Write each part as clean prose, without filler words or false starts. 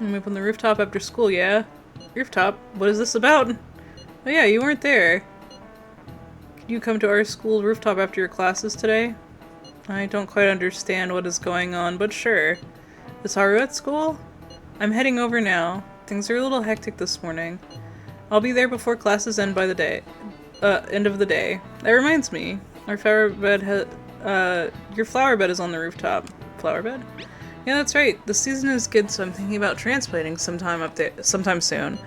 I'm up on the rooftop after school, yeah? Rooftop? What is this about? Oh yeah, you weren't there. Could you come to our school rooftop after your classes today? I don't quite understand what is going on, but sure. Is Haru at school? I'm heading over now. Things are a little hectic this morning. I'll be there before classes end by the day. End of the day. That reminds me. Our flower bed your flower bed is on the rooftop. Flower bed? Yeah, that's right. The season is good, so I'm thinking about transplanting sometime soon.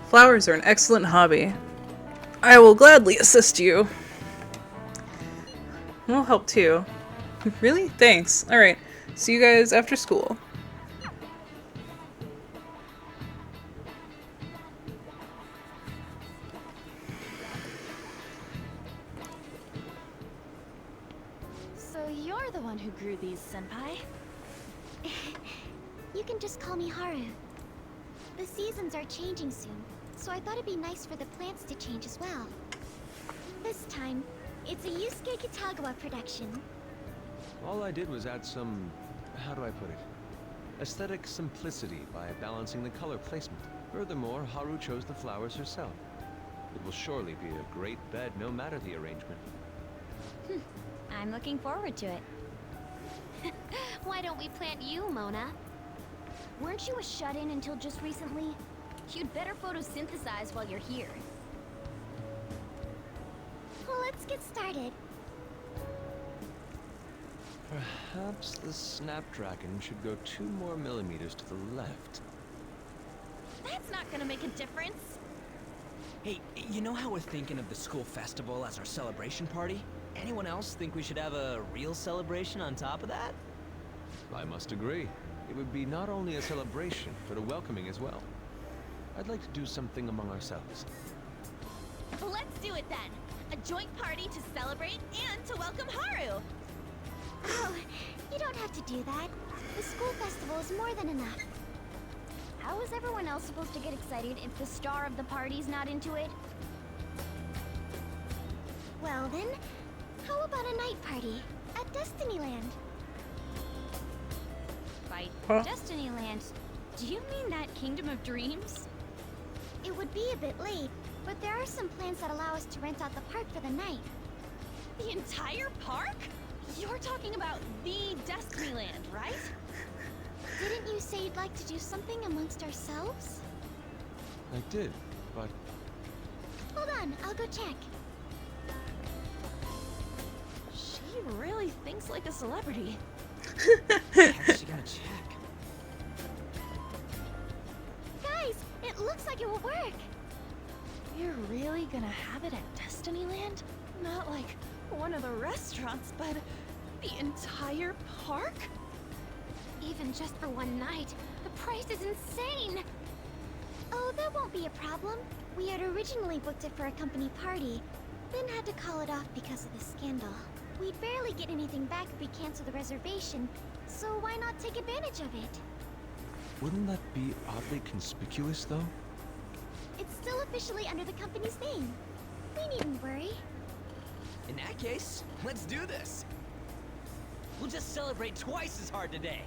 Flowers are an excellent hobby. I will gladly assist you. We'll help too. Really? Thanks. Alright. See you guys after school. So you're the one who grew these, Senpai? You can just call me Haru. The seasons are changing soon, so I thought it'd be nice for the plants to change as well. This time, it's a Yusuke Kitagawa production. All I did was add some, how do I put it, aesthetic simplicity by balancing the color placement. Furthermore, Haru chose the flowers herself. It will surely be a great bed no matter the arrangement. I'm looking forward to it. Why don't we plant you, Mona? Weren't you a shut-in until just recently? You'd better photosynthesize while you're here. Well, let's get started. Perhaps the Snapdragon should go 2 more millimeters to the left. That's not gonna make a difference. Hey, you know how we're thinking of the school festival as our celebration party? Anyone else think we should have a real celebration on top of that? I must agree. It would be not only a celebration, but a welcoming as well. I'd like to do something among ourselves. Let's do it then. A joint party to celebrate and to welcome Haru. Oh, you don't have to do that. The school festival is more than enough. How is everyone else supposed to get excited if the star of the party's not into it? Well then, how about a night party at Destinyland? By Huh? Destinyland, do you mean that Kingdom of Dreams? It would be a bit late, but there are some plans that allow us to rent out the park for the night. The entire park? You're talking about the Destinyland, right? Didn't you say you'd like to do something amongst ourselves? I did, but Hold on, I'll go check. She really thinks like a celebrity. How's she gonna check? Guys, it looks like it will work. You're really gonna have it at Destinyland? Not like one of the restaurants, but the entire park? Even just for one night, the price is insane. Oh, that won't be a problem. We had originally booked it for a company party, then had to call it off because of the scandal. We'd barely get anything back if we cancel the reservation, so why not take advantage of it? wouldn't that be oddly conspicuous, though? It's still officially under the company's name. We needn't worry. In that case, let's do this. We'll just celebrate twice as hard today.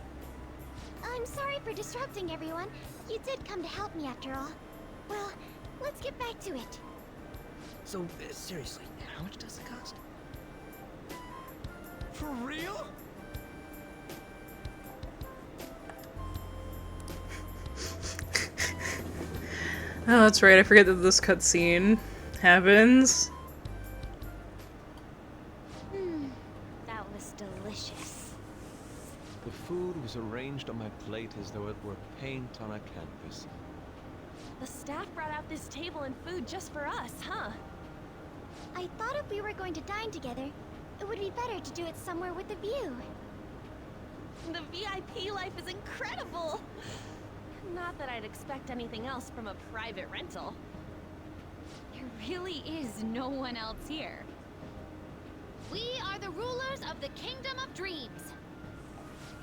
I'm sorry for disrupting everyone. You did come to help me after all. Well, let's get back to it. So, seriously, how much does it cost? For real? Oh, that's right. I forget that this cutscene happens. That was delicious. The food was arranged on my plate as though it were paint on a canvas. The staff brought out this table and food just for us, huh? I thought if we were going to dine together, it would be better to do it somewhere with a view. The VIP life is incredible! Not that I'd expect anything else from a private rental. There really is no one else here. We are the rulers of the Kingdom of Dreams.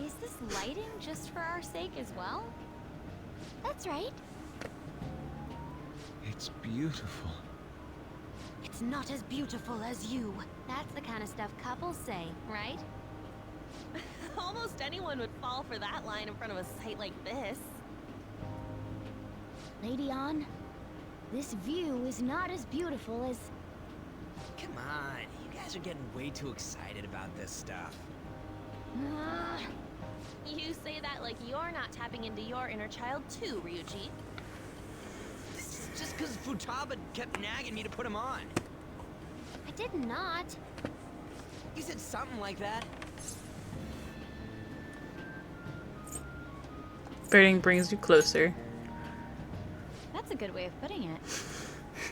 Is this lighting just for our sake as well? That's right. It's beautiful. It's not as beautiful as you. That's the kind of stuff couples say, right? Almost anyone would fall for that line in front of a sight like this. Lady Ann, this view is not as beautiful as... Come on, you guys are getting way too excited about this stuff. You say that like you're not tapping into your inner child too, Ryuji. This is just because Futaba kept nagging me to put him on. I did not. You said something like that. Flirting brings you closer. That's a good way of putting it.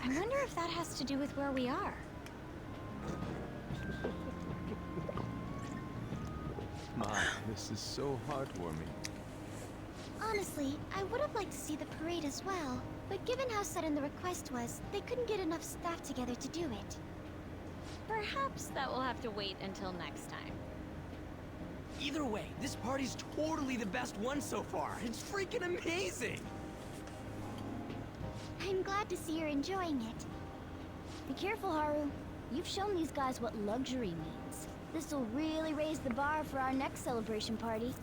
I wonder if that has to do with where we are. My, this is so heartwarming. Honestly, I would have liked to see the parade as well. But given how sudden the request was, they couldn't get enough staff together to do it. Perhaps that will have to wait until next time. Either way, this party's totally the best one so far. It's freaking amazing! I'm glad to see you're enjoying it. Be careful, Haru. You've shown these guys what luxury means. This'll really raise the bar for our next celebration party.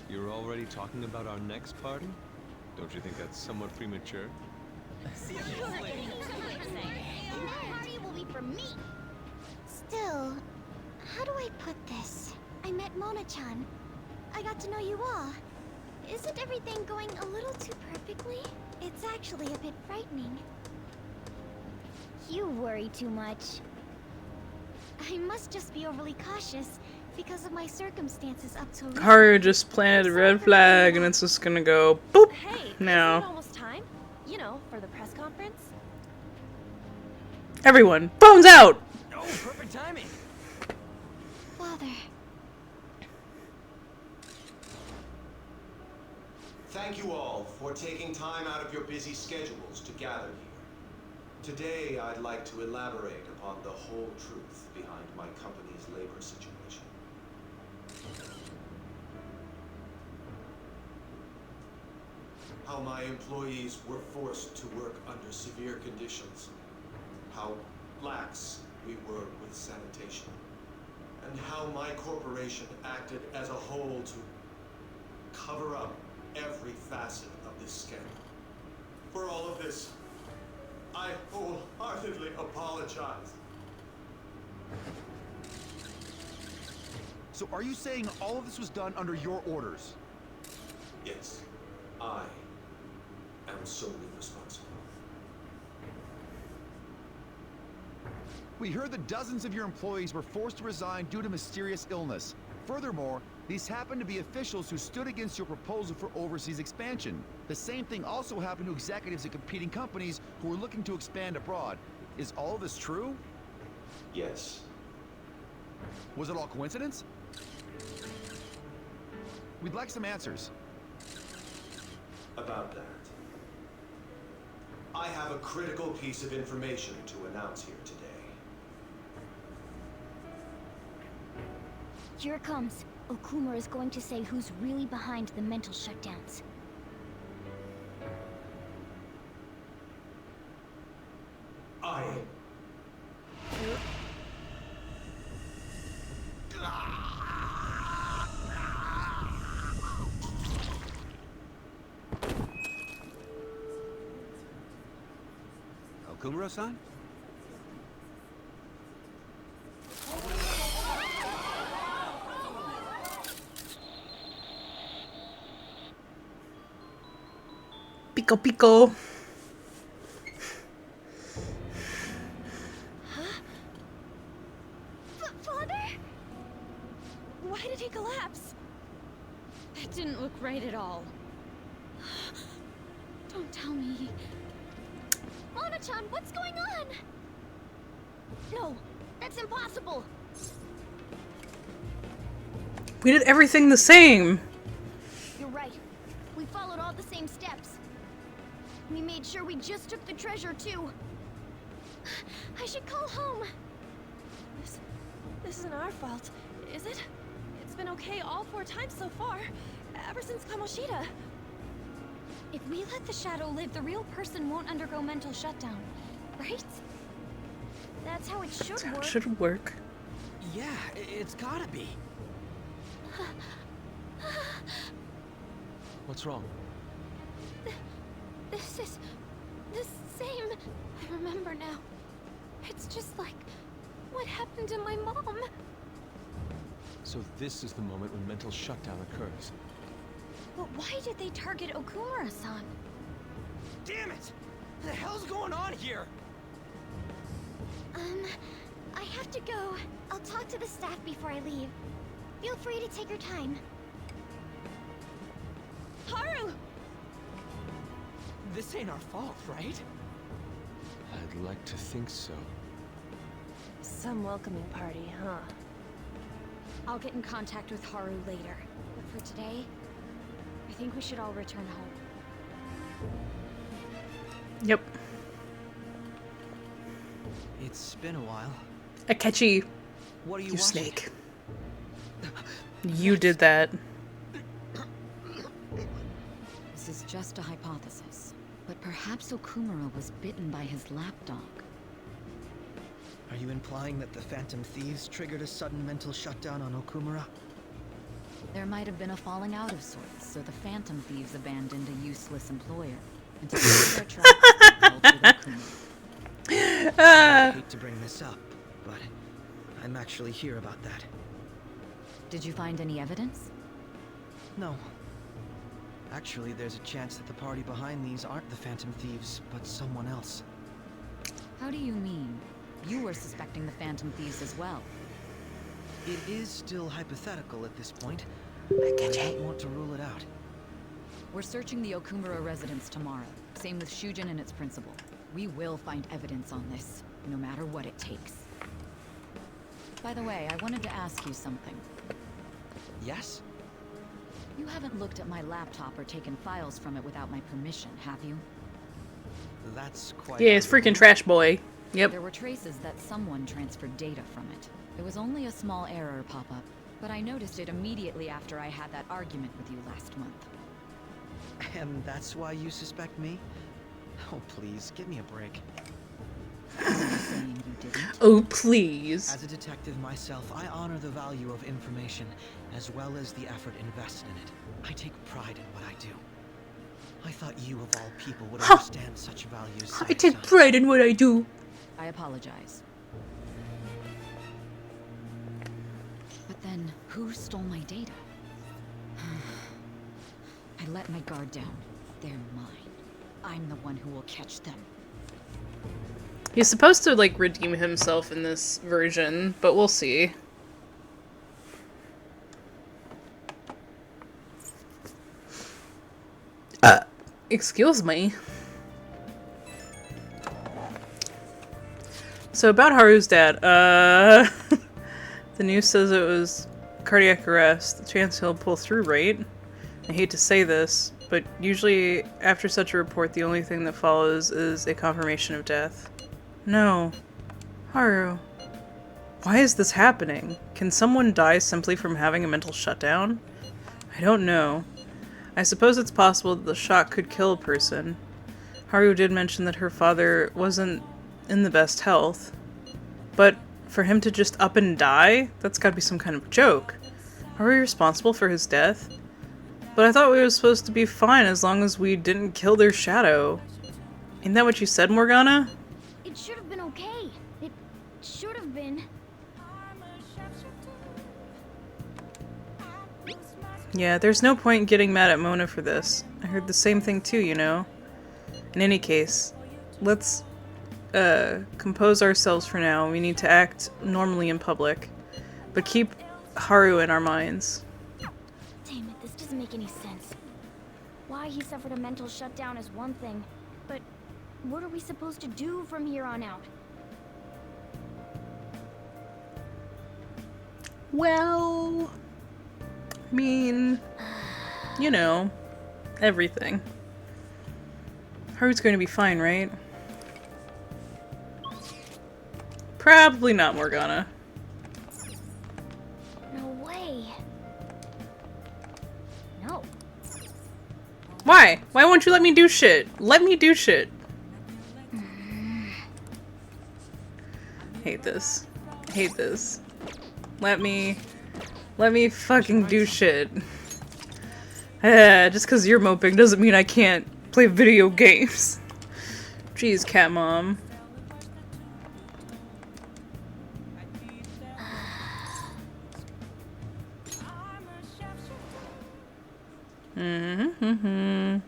You're already talking about our next party? Don't you think that's somewhat premature? See That party will be for me! Still, how do I put this? I met Mona-chan. I got to know you all. Isn't everything going a little too perfectly? It's actually a bit frightening. You worry too much. I must just be overly cautious because of my circumstances up till recently. Haru just planted a red flag and it's just gonna go boop Hey, now. isn't it almost time? You know, for the press conference? Everyone, phones out! No, perfect timing. Father. Thank you all for taking time out of your busy schedules to gather here. Today, I'd like to elaborate upon the whole truth behind my company's labor situation. How my employees were forced to work under severe conditions. How lax we were with sanitation. And how my corporation acted as a whole to cover up every facet of this scandal. For all of this, I wholeheartedly apologize. So are you saying all of this was done under your orders? Yes, I am solely responsible. We heard that dozens of your employees were forced to resign due to mysterious illness. Furthermore, these happen to be officials who stood against your proposal for overseas expansion. The same thing also happened to executives at competing companies who were looking to expand abroad. Is all of this true? Yes. Was it all coincidence? We'd like some answers. About that. I have a critical piece of information to announce here today. Here it comes. Okuma is going to say who's really behind the mental shutdowns. I... Okumura-san? Pico pico. Father? Why did he collapse? That didn't look right at all. Don't tell me. Mona-chan, what's going on? No, that's impossible. We did everything the same. You're right. We followed all the same steps. We made sure we just took the treasure, too. I should call home. This isn't our fault, is it? It's been okay all 4 times so far, ever since Kamoshida. If we let the shadow live, the real person won't undergo mental shutdown, right? That's how it should That's how it work. should work. Yeah, it's gotta be. What's wrong? This is the same. I remember now. It's just like what happened to my mom. So this is the moment when mental shutdown occurs. But why did they target Okumura-san? Damn it! What the hell's going on here? I have to go. I'll talk to the staff before I leave. Feel free to take your time. Haru! This ain't our fault, right? I'd like to think so. Some welcoming party, huh? I'll get in contact with Haru later. But for today, I think we should all return home. Yep. It's been a while. I catch you, What are you you watching? snake. You did that. This is just a hypothesis, but perhaps Okumura was bitten by his lapdog. Are you implying that the Phantom Thieves triggered a sudden mental shutdown on Okumura? There might have been a falling out of sorts, so the Phantom Thieves abandoned a useless employer and to cover their tracks, they dealt with Okumura. I hate to bring this up, but I'm actually here about that. Did you find any evidence? No. Actually, there's a chance that the party behind these aren't the Phantom Thieves, but someone else. How do you mean? You were suspecting the Phantom Thieves as well. It is still hypothetical at this point. I don't want to rule it out. We're searching the Okumura residence tomorrow. Same with Shujin and its principal. We will find evidence on this, no matter what it takes. By the way, I wanted to ask you something. Yes? You haven't looked at my laptop or taken files from it without my permission, have you? That's quite... Yeah, it's freaking trash boy. Yep. There were traces that someone transferred data from it. It was only a small error pop-up, but I noticed it immediately after I had that argument with you last month. And that's why you suspect me? Oh, please, give me a break. I'm not saying you didn't. Oh, please. As a detective myself, I honor the value of information, as well as the effort invested in it. I take pride in what I do. I thought you, of all people, would understand such values. I take pride in what I do. I apologize. But then, who stole my data? I let my guard down. They're mine. I'm the one who will catch them. He's supposed to, like, redeem himself in this version, but we'll see. Excuse me. So about Haru's dad, the news says it was cardiac arrest. The chance he'll pull through, right? I hate to say this, but usually after such a report, the only thing that follows is a confirmation of death. No. Haru. Why is this happening? Can someone die simply from having a mental shutdown? I don't know. I suppose it's possible that the shock could kill a person. Haru did mention that her father wasn't in the best health. But for him to just up and die? That's gotta be some kind of joke. Are we responsible for his death? But I thought we were supposed to be fine as long as we didn't kill their shadow. Ain't that what you said, Morgana? It should have been okay. It should have been. Yeah, there's no point getting mad at Mona for this. I heard the same thing too, you know? In any case, let's compose ourselves for now. We need to act normally in public, but keep Haru in our minds. Damn it, this doesn't make any sense. Why he suffered a mental shutdown is one thing, but what are we supposed to do from here on out? Well, I mean, you know, everything. Haru's going to be fine, right? Probably not, Morgana. No way. No. Why? Why won't you let me do shit? Let me do shit. Hate this. Hate this. Let me fucking do shit. Just because you're moping doesn't mean I can't Play video games. Jeez, cat mom. I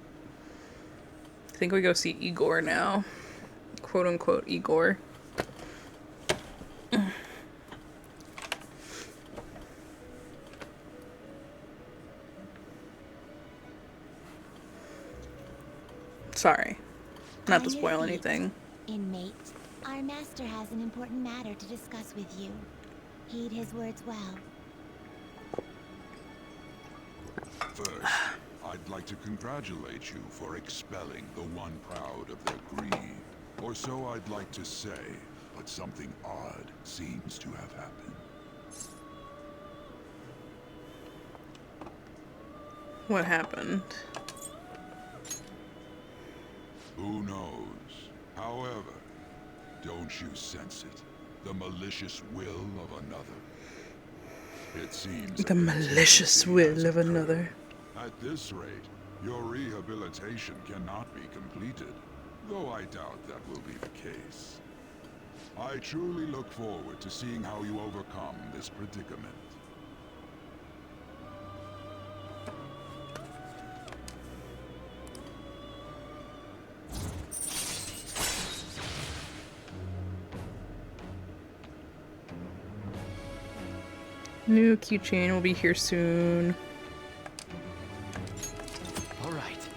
think we go see Igor now. Quote unquote Igor. Sorry. Not to On your spoil feet, anything. Inmate, our master has an important matter to discuss with you. Heed his words well. First, I'd like to congratulate you for expelling the one proud of their greed. Or so I'd like to say, but something odd seems to have happened. What happened? Who knows? However, don't you sense it? The malicious will of another. It seems The malicious will of another. At this rate, your rehabilitation cannot be completed, though I doubt that will be the case. I truly look forward to seeing how you overcome this predicament. New keychain will be here soon. All right.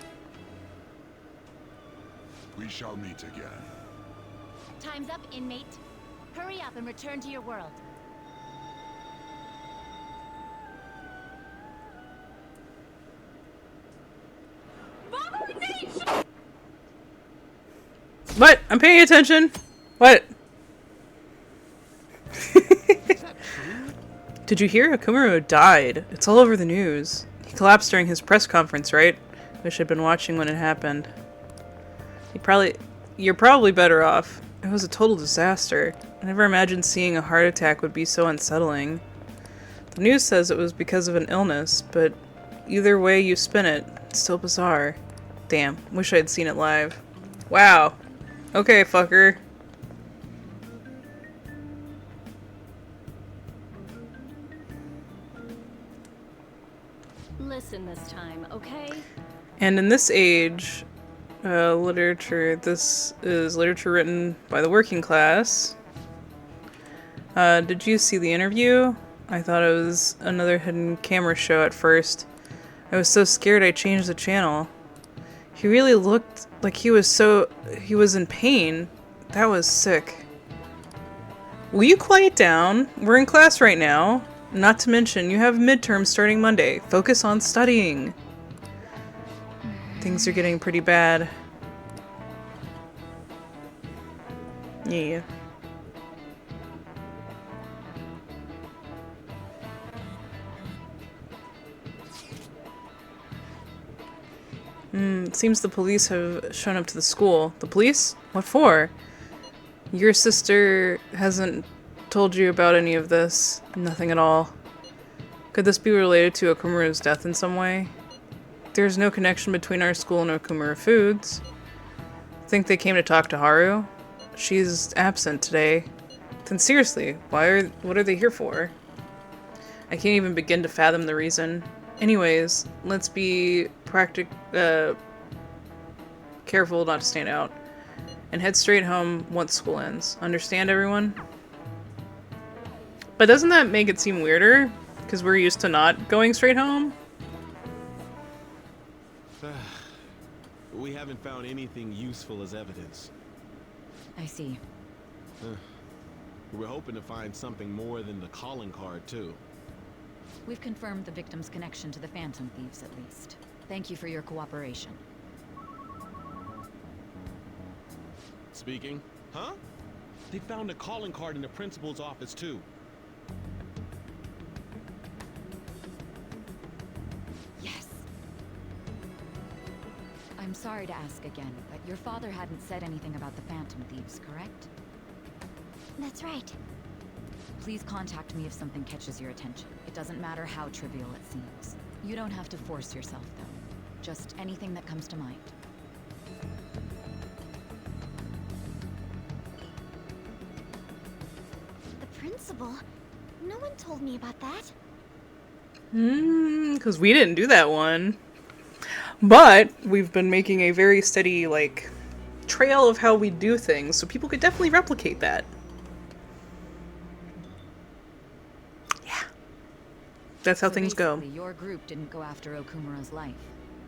We shall meet again. Time's up, inmate. Hurry up and return to your world. What? I'm paying attention. What? Did you hear? Akumuro died. It's all over the news. He collapsed during his press conference, right? Wish I'd been watching when it happened. You're probably better off. It was a total disaster. I never imagined seeing a heart attack would be so unsettling. The news says it was because of an illness, but either way you spin it, it's still bizarre. Damn, wish I'd seen it live. Wow. Okay, fucker. Listen this time, okay? And in this age, literature, this is literature written by the working class. Did you see the interview? I thought it was another hidden camera show at first. I was so scared I changed the channel. He really looked like he was in pain. That was sick. Will you quiet down? We're in class right now. Not to mention, you have midterms starting Monday. Focus on studying. Things are getting pretty bad. Yeah. It seems the police have shown up to the school. The police? What for? Your sister hasn't told you about any of this. Nothing at all. Could this be related to Okumuro's death in some way? There's no connection between our school and Okumura Foods. Think they came to talk to Haru? She's absent today. Then seriously, what are they here for? I can't even begin to fathom the reason. Anyways, let's be careful not to stand out. And head straight home once school ends. Understand, everyone? But doesn't that make it seem weirder? Because we're used to not going straight home? We haven't found anything useful as evidence. I see. We're hoping to find something more than the calling card, too. We've confirmed the victim's connection to the Phantom Thieves, at least. Thank you for your cooperation. Speaking? Huh? They found a calling card in the principal's office, too. Yes. I'm sorry to ask again, but your father hadn't said anything about the Phantom Thieves, correct? That's right. Please contact me if something catches your attention. It doesn't matter how trivial it seems. You don't have to force yourself, though. Just anything that comes to mind. possible? No one told me about that. Because we didn't do that one. But we've been making a very steady, like, trail of how we do things, so people could definitely replicate that. Yeah. That's how So things go. basically, your group didn't go after Okumura's life.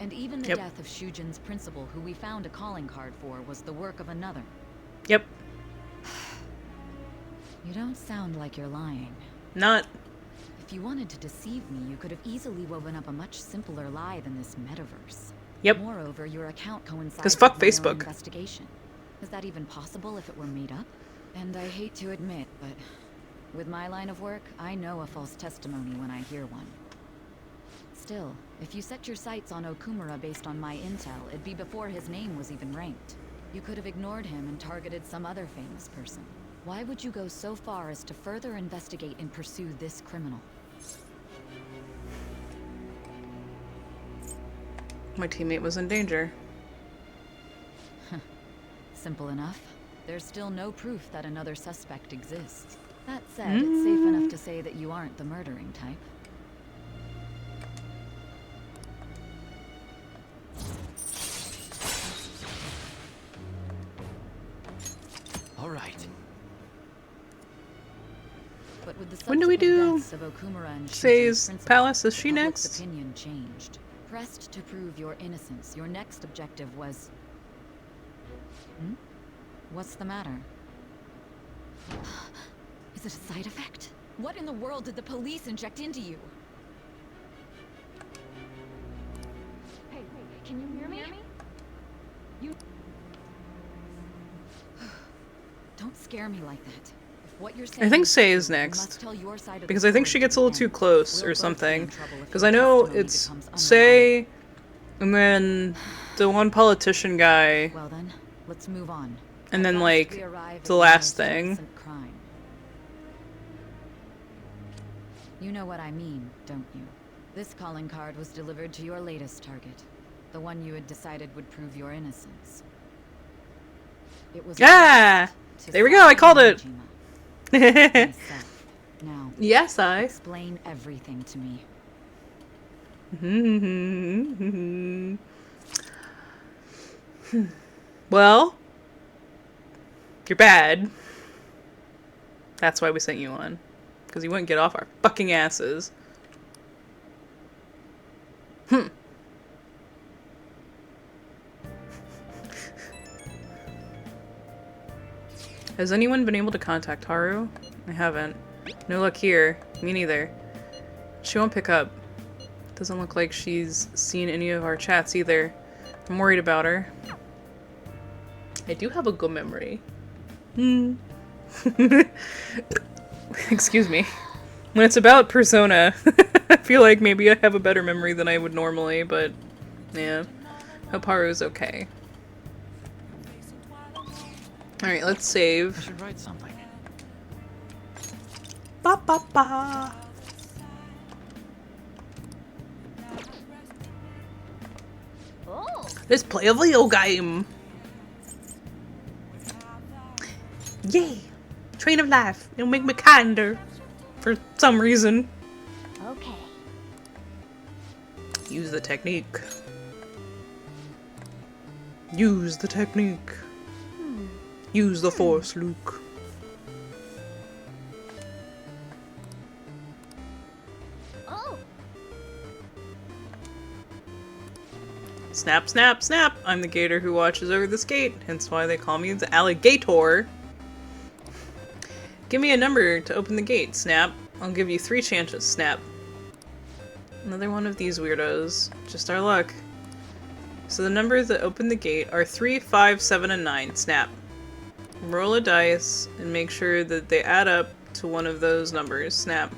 And even the Yep. death of Shujin's principal, who we found a calling card for, was the work of another. Yep. You don't sound like you're lying. Not. If you wanted to deceive me, you could have easily woven up a much simpler lie than this metaverse. Yep. Moreover, your account coincides 'Cause fuck with my own Facebook. investigation. Is that even possible if it were made up? And I hate to admit, but with my line of work, I know a false testimony when I hear one. Still, if you set your sights on Okumura based on my intel, it'd be before his name was even ranked. You could have ignored him and targeted some other famous person. Why would you go so far as to further investigate and pursue this criminal? My teammate was in danger. Simple enough. There's still no proof that another suspect exists. That said, it's safe enough to say that you aren't the murdering type. All right. But with the When do we subsequent do deaths of Okumura and Shujin's Say's principal, Palace? Is she the next? public's opinion changed. Pressed to prove your innocence, your next objective was... What's the matter? Is it a side effect? What in the world did the police inject into you? Hey, can you hear me? Don't scare me like that. If what you're saying I think is Say is true, you next. must tell your side of the Because I think story she to gets a the little too end. close We'll or both be in something. trouble if Because your I know testimony it's becomes unreliable. Say, and then the one politician guy, Well then, let's move on. and At then, last like, we arrive the at last most thing. recent crime. You know what I mean, don't you? This calling card was delivered to your latest target. The one you had decided would prove your innocence. It was Ah! addressed to There we go, I called it. Sakuya Majima. Myself. Now, Yes, I. explain everything to me. Well, you're bad. That's why we sent you on. Because you wouldn't get off our fucking asses. Has anyone been able to contact Haru? I haven't. No luck here. Me neither. She won't pick up. Doesn't look like she's seen any of our chats either. I'm worried about her. I do have a good memory. Excuse me. When it's about Persona, I feel like maybe I have a better memory than I would normally, but yeah. Hope Haru's okay. Alright, let's I save. should write something. Ba ba ba. Oh, Let's play a video game. Yay! Train of life. It'll make me kinder. For some reason. Okay. Use the technique. Use the technique. Use the force, Luke. oh, Snap, snap, snap! I'm the gator who watches over this gate, hence why they call me the alligator. Give me a number to open the gate, Snap. I'll give you 3 chances, Snap. Another one of these weirdos. Just our luck. So the numbers that open the gate are 3, 5, 7, and 9, Snap. Roll a dice and make sure that they add up to one of those numbers, Snap.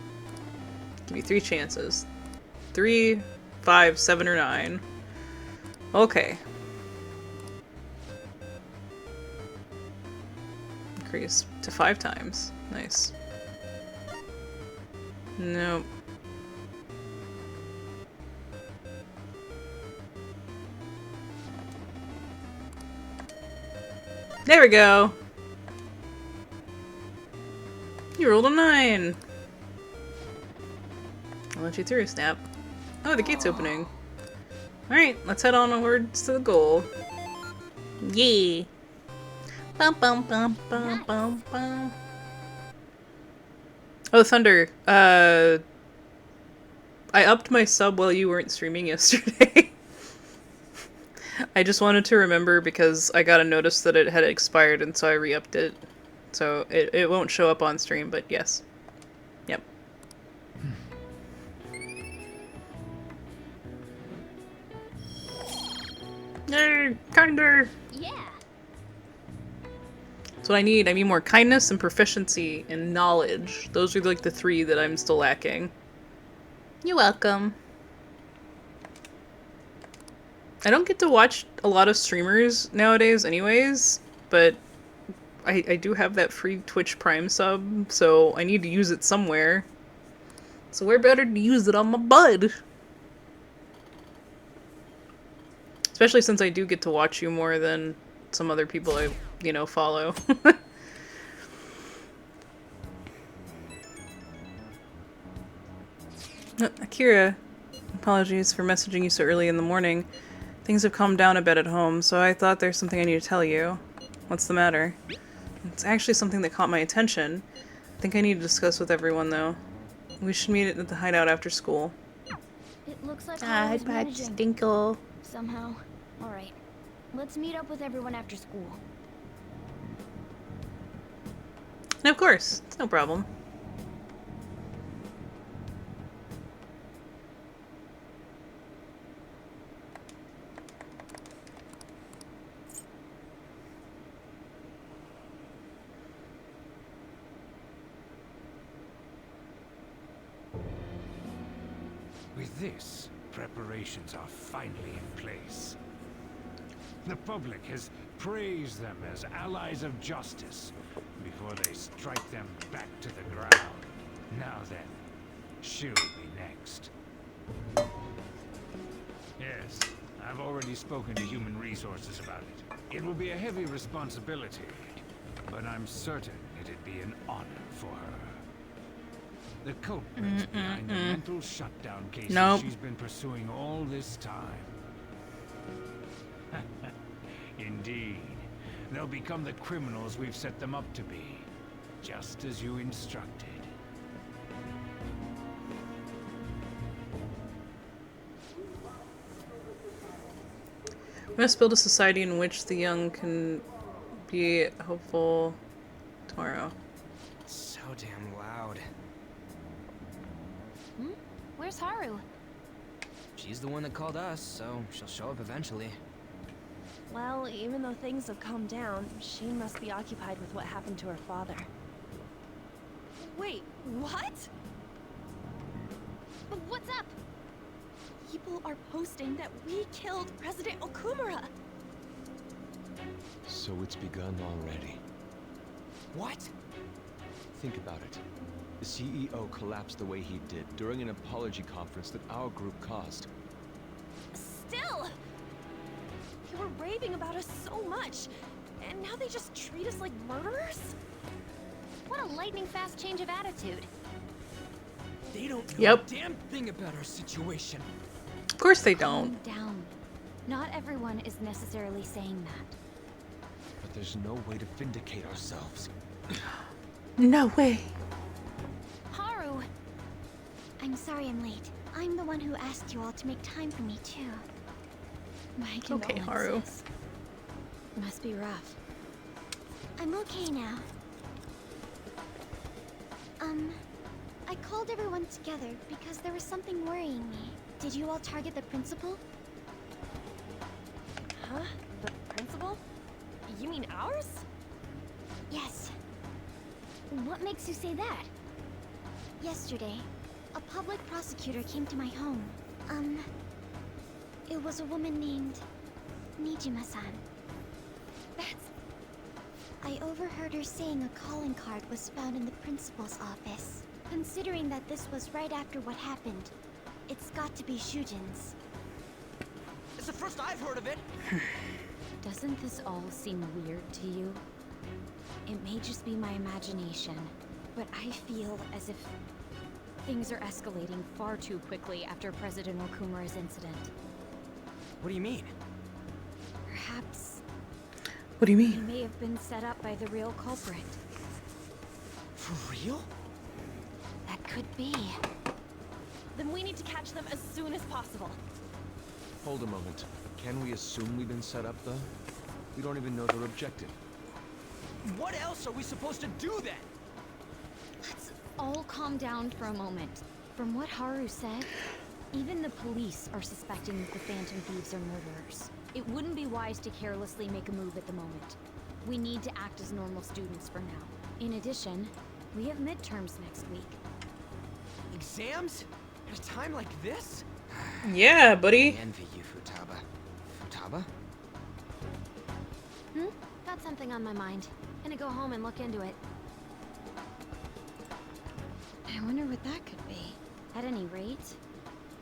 Give you 3 chances. 3, 5, 7, or 9. Okay. Increase to 5 times. Nice. Nope. There we go. You rolled a 9. I'll let you through, Snap. Oh, the gate's opening. Alright, let's head onwards to the goal. Yay! Bum bum bum bum bum bum. Oh, Thunder. I upped my sub while you weren't streaming yesterday. I just wanted to remember because I got a notice that it had expired and so I re-upped it. So it won't show up on stream, but yes. Yep. Yay! Kinder! Yeah. That's what I need. I need more kindness and proficiency and knowledge. Those are like the 3 that I'm still lacking. You're welcome. I don't get to watch a lot of streamers nowadays anyways, but I do have that free Twitch Prime sub, so I need to use it somewhere. So where better to use it on my bud? Especially since I do get to watch you more than some other people I, you know, follow. Akira, apologies for messaging you so early in the morning. Things have calmed down a bit at home, so I thought there's something I need to tell you. What's the matter? It's actually something that caught my attention. I think I need to discuss with everyone, though. We should meet at the hideout after school. It looks like Haru's managing Stinkle. somehow. All right, let's meet up with everyone after school. And of course, it's no problem. With this, preparations are finally in place. The public has praised them as allies of justice before they strike them back to the ground. Now then, she'll be next. Yes, I've already spoken to Human Resources about it. It will be a heavy responsibility, but I'm certain it'd be an honor for her. The culprits behind the mental shutdown cases she's been pursuing all this time. Indeed. They'll become the criminals we've set them up to be, just as you instructed. We must build a society in which the young can be hopeful tomorrow. So damn loud. Where's Haru? She's the one that called us, so she'll show up eventually. Well, even though things have calmed down, she must be occupied with what happened to her father. Wait, what? But what's up? People are posting that we killed President Okumura. So it's begun already. What? Think about it. The CEO collapsed the way he did during an apology conference that our group caused. Still! They were raving about us so much, and now they just treat us like murderers? What a lightning-fast change of attitude. They don't know a damn thing about our situation. Of course they don't. Calm down. Not everyone is necessarily saying that. But there's no way to vindicate ourselves. No way. Haru! I'm sorry I'm late. I'm the one who asked you all to make time for me, too. My condolences. Okay, Haru. Must be rough. I'm okay now. I called everyone together because there was something worrying me. Did you all target the principal? Huh? The principal? You mean ours? Yes. What makes you say that? Yesterday, a public prosecutor came to my home. It was a woman named Nijima-san. That's... I overheard her saying a calling card was found in the principal's office. Considering that this was right after what happened, it's got to be Shujin's. It's the first I've heard of it. Doesn't this all seem weird to you? It may just be my imagination, But I feel as if things are escalating far too quickly after President Okumura's incident. What do you mean? Perhaps What do you he mean? may have been set up by the real culprit. For real? That could be. Then we need to catch them as soon as possible. Hold a moment. Can we assume we've been set up, though? We don't even know their objective. What else are we supposed to do then? Let's all calm down for a moment. From what Haru said, even the police are suspecting that the Phantom Thieves are murderers. It wouldn't be wise to carelessly make a move at the moment. We need to act as normal students for now. In addition, we have midterms next week. Exams? At a time like this? Yeah, buddy. I envy you, Futaba. Futaba? Got something on my mind. Gonna go home and look into it. I wonder what that could be. At any rate,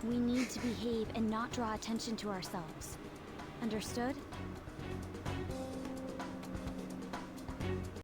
we need to behave and not draw attention to ourselves. Understood?